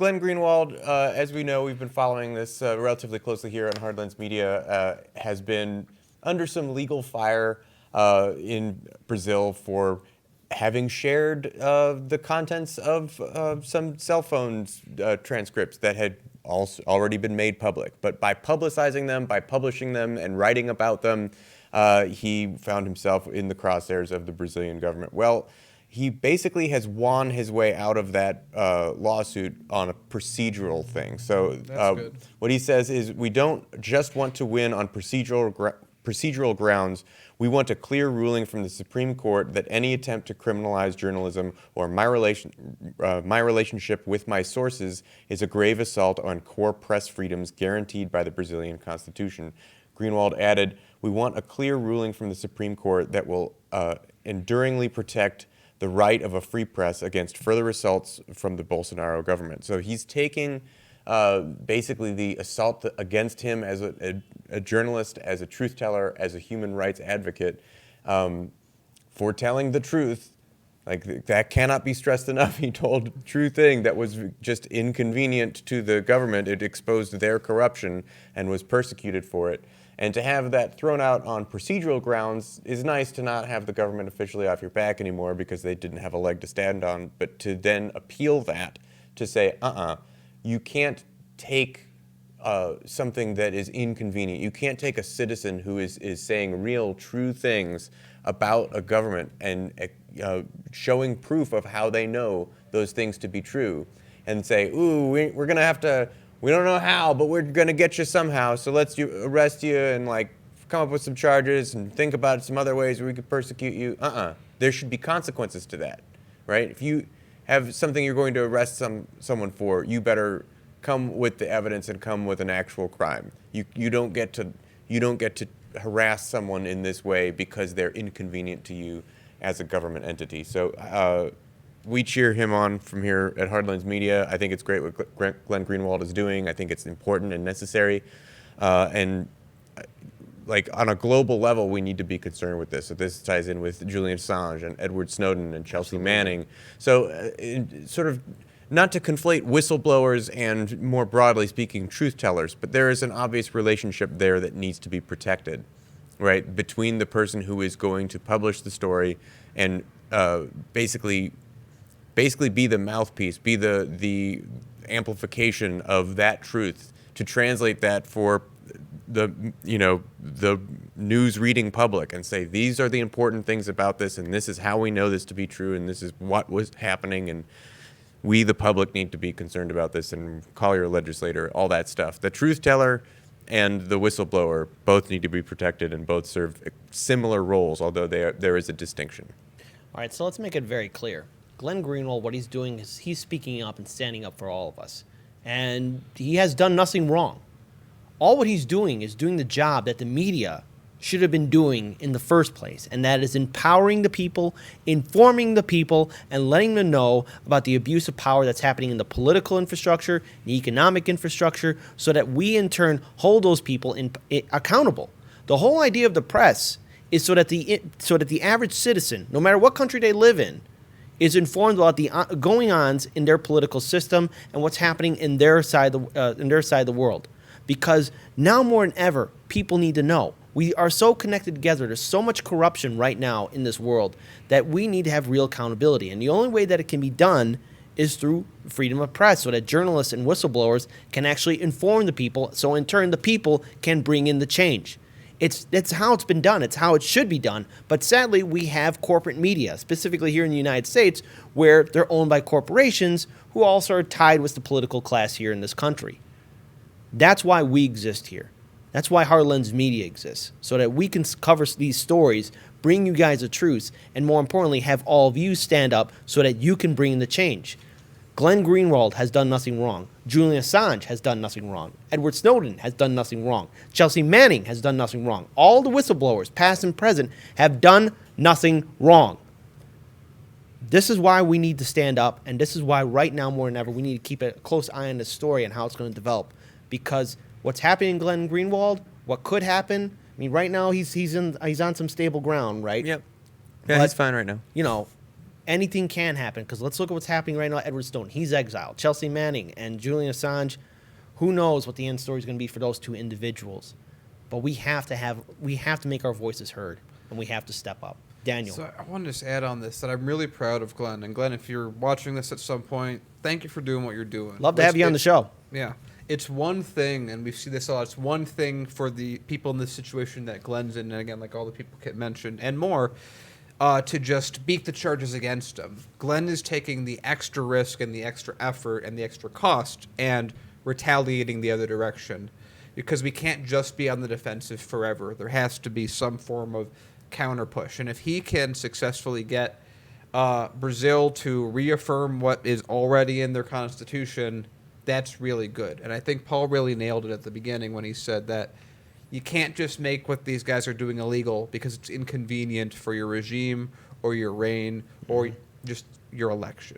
Glenn Greenwald, as we know, we've been following this relatively closely here on Hardlands Media, has been under some legal fire in Brazil for having shared the contents of some cell phone transcripts that had already been made public. But by publicizing them, by publishing them and writing about them, he found himself in the crosshairs of the Brazilian government. Well, he basically has won his way out of that lawsuit on a procedural thing. So what he says is, we don't just want to win on procedural grounds. We want a clear ruling from the Supreme Court that any attempt to criminalize journalism or my relationship with my sources is a grave assault on core press freedoms guaranteed by the Brazilian Constitution. Greenwald added, we want a clear ruling from the Supreme Court that will enduringly protect the right of a free press against further assaults from the Bolsonaro government. So he's taking basically the assault against him as a journalist, as a truth teller, as a human rights advocate, for telling the truth. Like, that cannot be stressed enough. He told a true thing that was just inconvenient to the government. It exposed their corruption and was persecuted for it. And to have that thrown out on procedural grounds is nice, to not have the government officially off your back anymore because they didn't have a leg to stand on, but to then appeal that, to say, you can't take something that is inconvenient. You can't take a citizen who is saying real, true things about a government and showing proof of how they know those things to be true, and say, ooh, we're going to have to, we don't know how, but we're going to get you somehow, so let's arrest you and like come up with some charges and think about some other ways where we could persecute you. There should be consequences to that, right? If you have something you're going to arrest someone for, you better come with the evidence and come with an actual crime. You don't get to harass someone in this way because they're inconvenient to you as a government entity. So we cheer him on from here at Hardlands Media. I think it's great what Glenn Greenwald is doing. I think it's important and necessary. And like on a global level, we need to be concerned with this. So this ties in with Julian Assange and Edward Snowden and Chelsea Manning. So sort of not to conflate whistleblowers and, more broadly speaking, truth tellers, but there is an obvious relationship there that needs to be protected, right, between the person who is going to publish the story and basically be the mouthpiece, be the amplification of that truth, to translate that for the news reading public and say, these are the important things about this, and this is how we know this to be true, and this is what was happening, and we, the public, need to be concerned about this, and call your legislator, all that stuff. The truth teller and the whistleblower both need to be protected and both serve similar roles, although there is a distinction. All right, so let's make it very clear. Glenn Greenwald, what he's doing is he's speaking up and standing up for all of us. And he has done nothing wrong. All what he's doing is doing the job that the media should have been doing in the first place, and that is empowering the people, informing the people, and letting them know about the abuse of power that's happening in the political infrastructure, the economic infrastructure, so that we in turn hold those people accountable. The whole idea of the press is so that the average citizen, no matter what country they live in, is informed about the going-ons in their political system and what's happening in their side of the world. Because now more than ever, people need to know. We are so connected together. There's so much corruption right now in this world that we need to have real accountability. And the only way that it can be done is through freedom of press, so that journalists and whistleblowers can actually inform the people, so in turn the people can bring in the change. That's how it's been done. It's how it should be done. But sadly, we have corporate media, specifically here in the United States, where they're owned by corporations who also are tied with the political class here in this country. That's why we exist here. That's why Hardlands Media exists, so that we can cover these stories, bring you guys the truth, and more importantly, have all of you stand up so that you can bring in the change. Glenn Greenwald has done nothing wrong. Julian Assange has done nothing wrong. Edward Snowden has done nothing wrong. Chelsea Manning has done nothing wrong. All the whistleblowers, past and present, have done nothing wrong. This is why we need to stand up, and this is why right now more than ever we need to keep a close eye on this story and how it's going to develop. Because what's happening in Glenn Greenwald, what could happen, I mean, right now he's on some stable ground, right? Yep. Yeah, he's fine right now. You know, anything can happen. Because let's look at what's happening right now. Edward Snowden, he's exiled. Chelsea Manning and Julian Assange, who knows what the end story is going to be for those two individuals. But we have to make our voices heard, and we have to step up. Daniel. So I want to just add on this that I'm really proud of Glenn. And Glenn, if you're watching this at some point, thank you for doing what you're doing. Love to have you on the show. Yeah. It's one thing, and we see this a lot, it's one thing for the people in this situation that Glenn's in, and again, like all the people Kit mentioned, and more, to just beat the charges against him. Glenn is taking the extra risk and the extra effort and the extra cost and retaliating the other direction. Because we can't just be on the defensive forever. There has to be some form of counter push. And if he can successfully get Brazil to reaffirm what is already in their constitution, that's really good. And I think Paul really nailed it at the beginning when he said that you can't just make what these guys are doing illegal because it's inconvenient for your regime or your reign or just your election.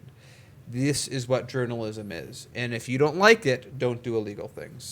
This is what journalism is. And if you don't like it, don't do illegal things.